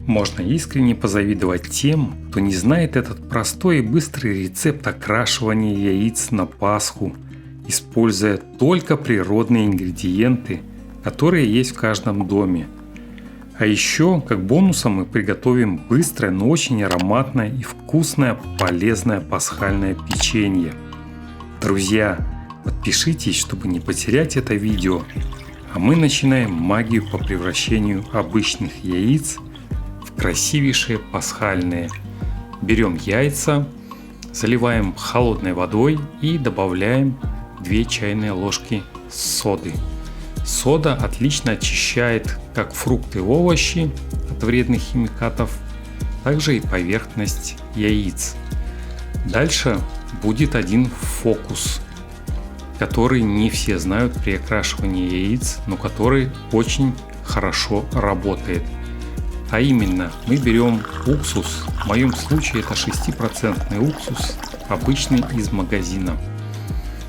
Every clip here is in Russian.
Можно искренне позавидовать тем, кто не знает этот простой и быстрый рецепт окрашивания яиц на Пасху, используя только природные ингредиенты, которые есть в каждом доме. А еще, как бонусом, мы приготовим быстрое, но очень ароматное и вкусное, полезное пасхальное печенье. Друзья, подпишитесь, чтобы не потерять это видео. А мы начинаем магию по превращению обычных яиц в красивейшие пасхальные. Берем яйца, заливаем холодной водой и добавляем 2 чайные ложки соды. Сода отлично очищает как фрукты и овощи от вредных химикатов, также и поверхность яиц. Дальше будет один фокус, который не все знают при окрашивании яиц, но который очень хорошо работает. А именно, мы берем уксус, в моем случае это 6% уксус, обычный из магазина.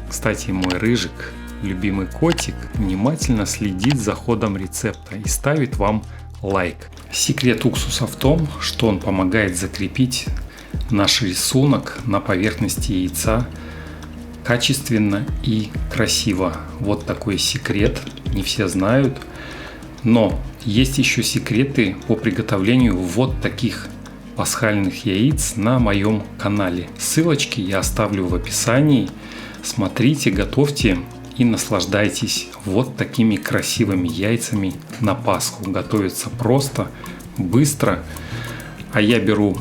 Кстати, мой рыжик, любимый котик, внимательно следит за ходом рецепта и ставит вам лайк. Секрет уксуса в том, что он помогает закрепить наш рисунок на поверхности яйца качественно и красиво. Вот такой секрет, не все знают. Но есть еще секреты по приготовлению вот таких пасхальных яиц на моем канале. Ссылочки я оставлю в описании. Смотрите, готовьте и наслаждайтесь вот такими красивыми яйцами на Пасху. Готовится просто, быстро. А я беру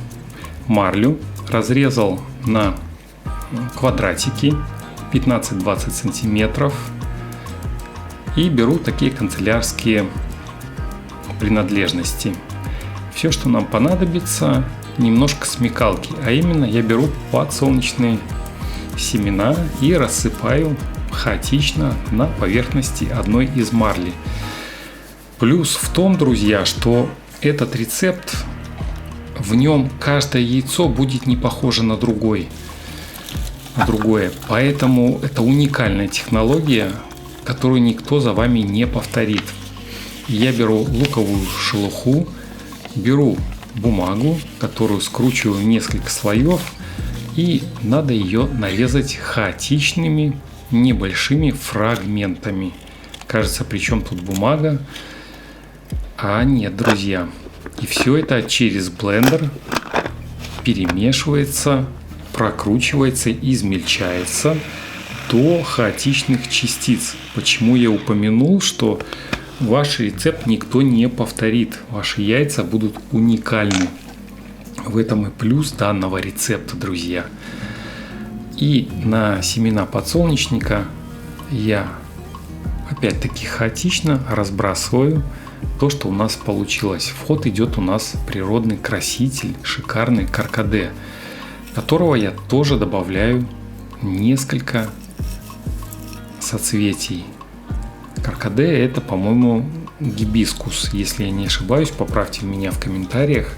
марлю, разрезал на квадратики 15-20 сантиметров и беру такие канцелярские принадлежности. Все, что нам понадобится, немножко смекалки, а именно я беру подсолнечные семена и рассыпаю хаотично на поверхности одной из марли. Плюс в том, друзья, что этот рецепт, в нем каждое яйцо будет не похоже на другое. Поэтому это уникальная технология, которую никто за вами не повторит. Я беру луковую шелуху, беру бумагу, которую скручиваю в несколько слоев, и надо ее нарезать хаотичными небольшими фрагментами. Кажется, при чем тут бумага? А нет, друзья. И все это через блендер перемешивается, прокручивается, измельчается до хаотичных частиц. Почему я упомянул, что ваш рецепт никто не повторит. Ваши яйца будут уникальны. В этом и плюс данного рецепта, друзья. И на семена подсолнечника я опять-таки хаотично разбрасываю то, что у нас получилось. В ход идет у нас природный краситель, шикарный каркаде, которого я тоже добавляю несколько соцветий. Каркаде — это, по-моему, гибискус, если я не ошибаюсь, поправьте меня в комментариях.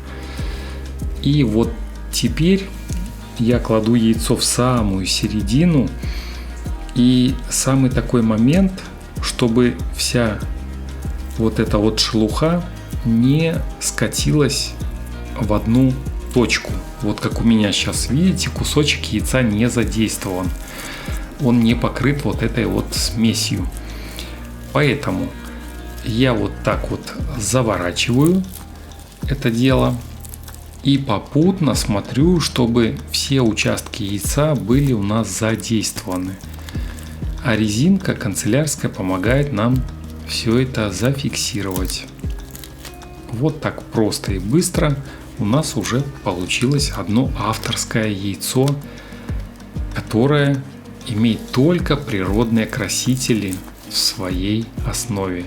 И вот теперь я кладу яйцо в самую середину, и самый такой момент, чтобы вся вот эта вот шелуха не скатилась в одну точку. Вот как у меня сейчас, видите, кусочек яйца не задействован. Он не покрыт вот этой вот смесью. Поэтому я вот так вот заворачиваю это дело и попутно смотрю, чтобы все участки яйца были у нас задействованы. А резинка канцелярская помогает нам все это зафиксировать. Вот так просто и быстро у нас уже получилось одно авторское яйцо, которое имеет только природные красители в своей основе.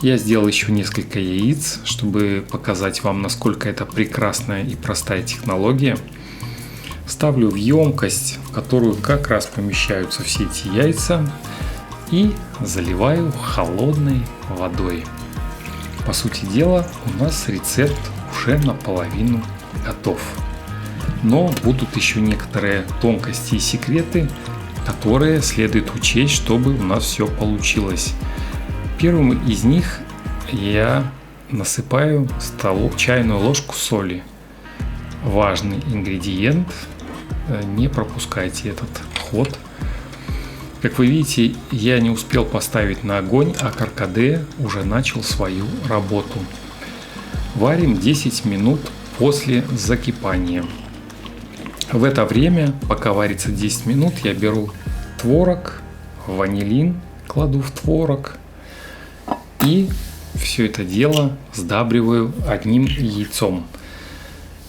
Я сделал еще несколько яиц, чтобы показать вам, насколько это прекрасная и простая технология. Ставлю в емкость, в которую как раз помещаются все эти яйца, и заливаю холодной водой. По сути дела, у нас рецепт уже наполовину готов. Но будут еще некоторые тонкости и секреты, которые следует учесть, чтобы у нас все получилось. Первым из них я насыпаю чайную ложку соли. Важный ингредиент, не пропускайте этот ход. Как вы видите, я не успел поставить на огонь, а каркаде уже начал свою работу. Варим 10 минут после закипания. В это время, пока варится 10 минут, я беру творог, ванилин, кладу в творог и все это дело сдабриваю одним яйцом.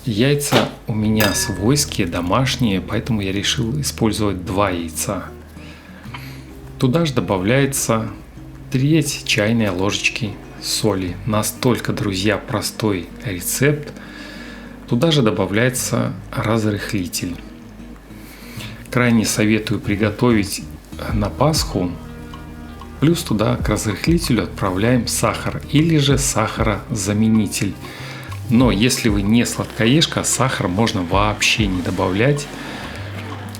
Яйца у меня свойские, домашние, поэтому я решил использовать 2 яйца. Туда же добавляется треть чайной ложечки соли. Настолько, друзья, простой рецепт. Туда же добавляется разрыхлитель. Крайне советую приготовить на Пасху. Плюс туда к разрыхлителю отправляем сахар или же сахарозаменитель. Но если вы не сладкоежка, сахар можно вообще не добавлять.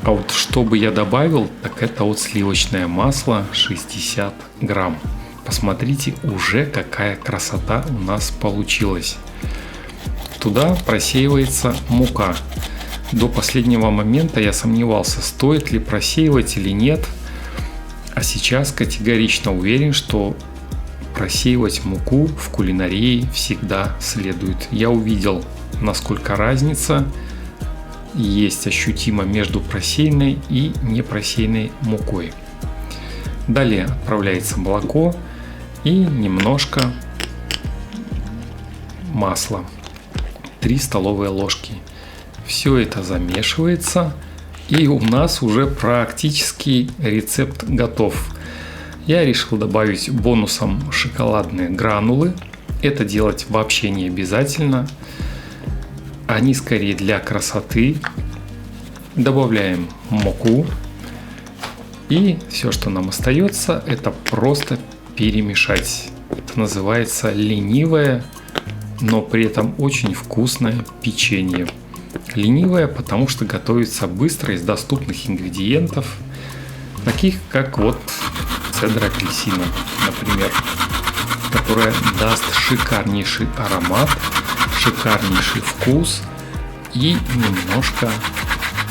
А вот что бы я добавил, так это вот сливочное масло 60 грамм. Посмотрите, уже какая красота у нас получилась. Туда просеивается мука. До последнего момента я сомневался, стоит ли просеивать или нет. А сейчас категорично уверен, что просеивать муку в кулинарии всегда следует. Я увидел, насколько разница есть ощутимо между просеянной и непросеянной мукой. Далее отправляется молоко и немножко масла. 3 столовые ложки. Все это замешивается, и у нас уже практически рецепт готов. Я решил добавить бонусом шоколадные гранулы. Это делать вообще не обязательно. Они скорее для красоты. Добавляем муку. И все, что нам остается, это просто перемешать. Это называется ленивое, но при этом очень вкусное печенье. Ленивое, потому что готовится быстро из доступных ингредиентов, таких как вот цедра апельсина, например, которая даст шикарнейший аромат, шикарнейший вкус и немножко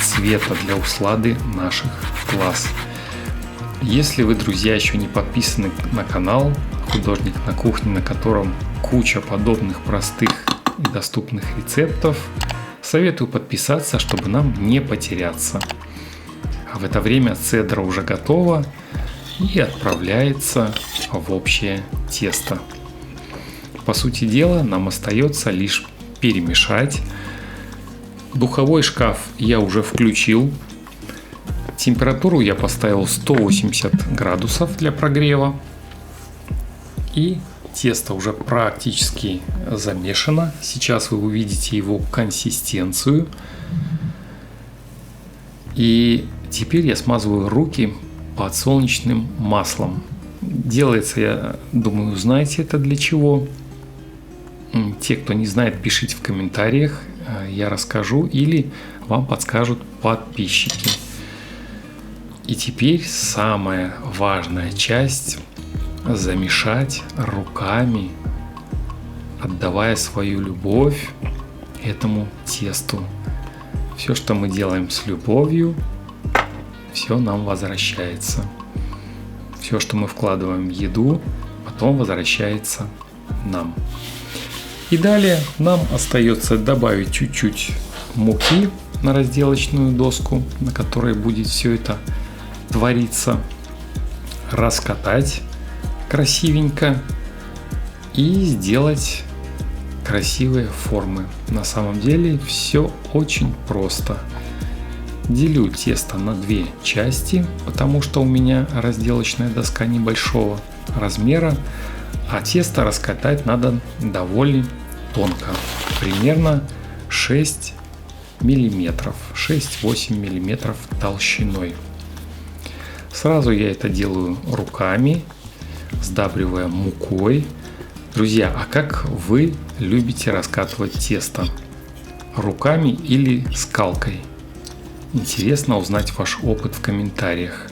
цвета для услады наших глаз. Если вы, друзья, еще не подписаны на канал «Художник на кухне», на котором куча подобных простых и доступных рецептов, советую подписаться, чтобы нам не потеряться. А в это время цедра уже готова и отправляется в общее тесто. По сути дела, нам остается лишь перемешать. Духовой шкаф я уже включил. Температуру я поставил 180 градусов для прогрева. И тесто уже практически замешано. Сейчас вы увидите его консистенцию. И теперь я смазываю руки подсолнечным маслом. Делается, я думаю, знаете это для чего. Те, кто не знает, пишите в комментариях, я расскажу или вам подскажут подписчики. И теперь самая важная часть – замешать руками, отдавая свою любовь этому тесту. Все, что мы делаем с любовью, все нам возвращается. Все, что мы вкладываем в еду, потом возвращается нам. И далее нам остается добавить чуть-чуть муки на разделочную доску, на которой будет все это твориться, раскатать красивенько и сделать красивые формы. На самом деле все очень просто. Делю тесто на 2 части, потому что у меня разделочная доска небольшого размера, а тесто раскатать надо довольно тонко, примерно 6 миллиметров, 6-8 миллиметров толщиной. Сразу я это делаю руками, сдабривая мукой. Друзья, а как вы любите раскатывать тесто? Руками или скалкой? Интересно узнать ваш опыт в комментариях.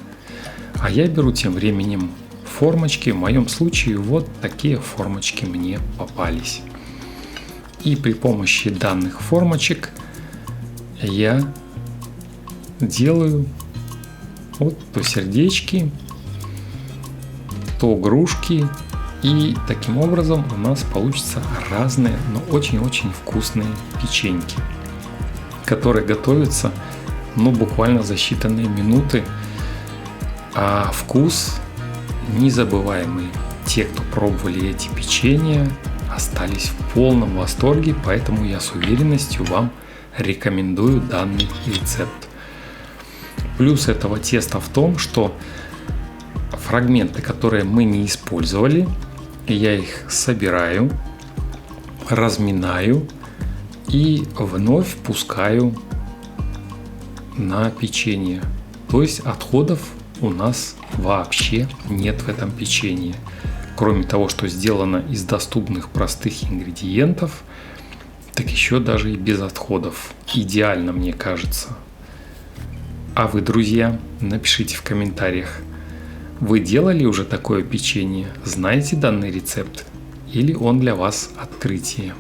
А я беру тем временем формочки. В моем случае вот такие формочки мне попались. И при помощи данных формочек я делаю вот то сердечки, то игрушки. И таким образом у нас получатся разные, но очень-очень вкусные печеньки, которые готовятся буквально за считанные минуты. А вкус незабываемый. Те, кто пробовали эти печенья, остались в полном восторге, поэтому я с уверенностью вам рекомендую данный рецепт. Плюс этого теста в том, что фрагменты, которые мы не использовали, я их собираю, разминаю и вновь пускаю на печенье. То есть отходов у нас вообще нет в этом печенье. Кроме того, что сделано из доступных простых ингредиентов, так еще даже и без отходов. Идеально, мне кажется. А вы, друзья, напишите в комментариях, вы делали уже такое печенье? Знаете данный рецепт? Или он для вас открытие?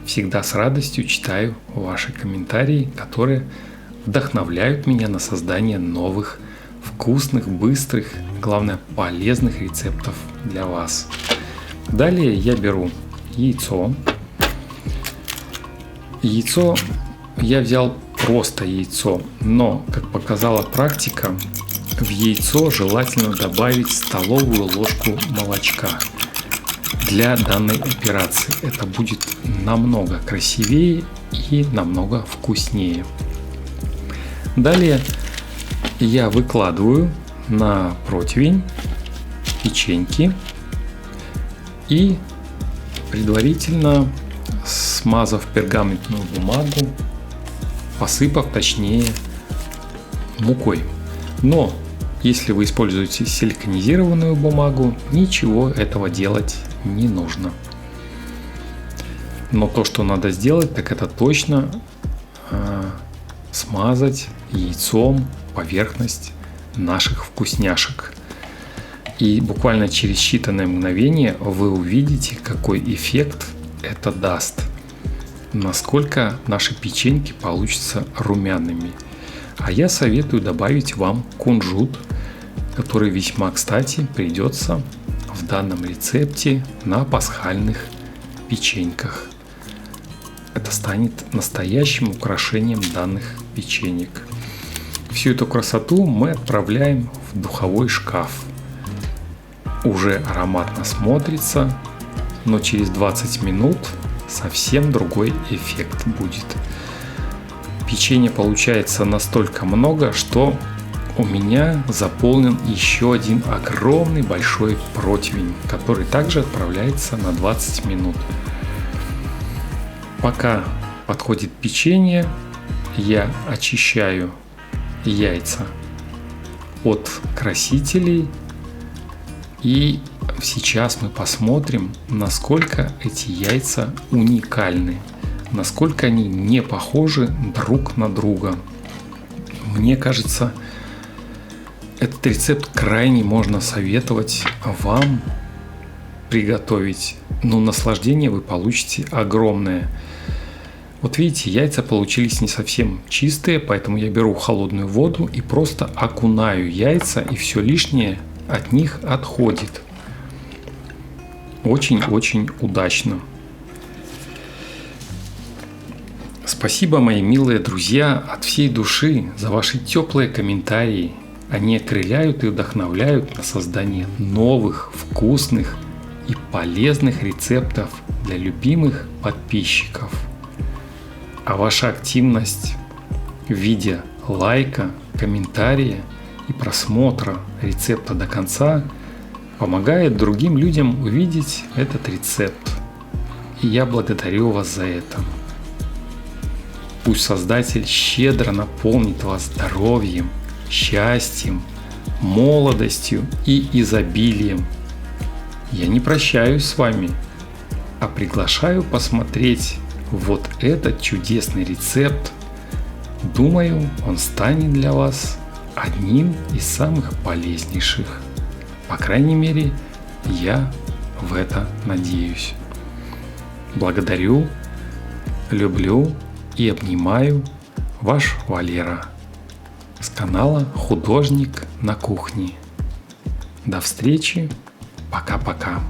Всегда с радостью читаю ваши комментарии, которые вдохновляют меня на создание новых, вкусных, быстрых, главное, полезных рецептов для вас. Далее я беру яйцо. Яйцо я взял просто яйцо, но, как показала практика, в яйцо желательно добавить столовую ложку молочка для данной операции. Это будет намного красивее и намного вкуснее. Далее я выкладываю на противень печеньки и предварительно, смазав пергаментную бумагу, посыпав точнее мукой. Но если вы используете силиконизированную бумагу, ничего этого делать не нужно. Но то, что надо сделать, так это точно смазать яйцом поверхность наших вкусняшек. И буквально через считанные мгновения вы увидите, какой эффект это даст. Насколько наши печеньки получатся румяными. А я советую добавить вам кунжут, который весьма кстати придется в данном рецепте на пасхальных печеньках. Это станет настоящим украшением данных печенек. Всю эту красоту мы отправляем в духовой шкаф. Уже ароматно смотрится, но через 20 минут совсем другой эффект будет. Печенья получается настолько много, что у меня заполнен еще один огромный большой противень, который также отправляется на 20 минут. Пока подходит печенье, я очищаю яйца от красителей. И сейчас мы посмотрим, насколько эти яйца уникальны, насколько они не похожи друг на друга. Мне кажется, этот рецепт крайне можно советовать вам приготовить. Но наслаждение вы получите огромное. Вот видите, яйца получились не совсем чистые, поэтому я беру холодную воду и просто окунаю яйца, и все лишнее от них отходит. Очень-очень удачно. Спасибо, мои милые друзья, от всей души за ваши теплые комментарии. Они окрыляют и вдохновляют на создание новых, вкусных и полезных рецептов для любимых подписчиков. А ваша активность в виде лайка, комментария и просмотра рецепта до конца помогает другим людям увидеть этот рецепт. И я благодарю вас за это. Пусть Создатель щедро наполнит вас здоровьем, счастьем, молодостью и изобилием. Я не прощаюсь с вами, а приглашаю посмотреть вот этот чудесный рецепт. Думаю, он станет для вас одним из самых полезнейших. По крайней мере, я в это надеюсь. Благодарю, люблю и обнимаю ваш Валера с канала «Художник на кухне». До встречи. Пока-пока.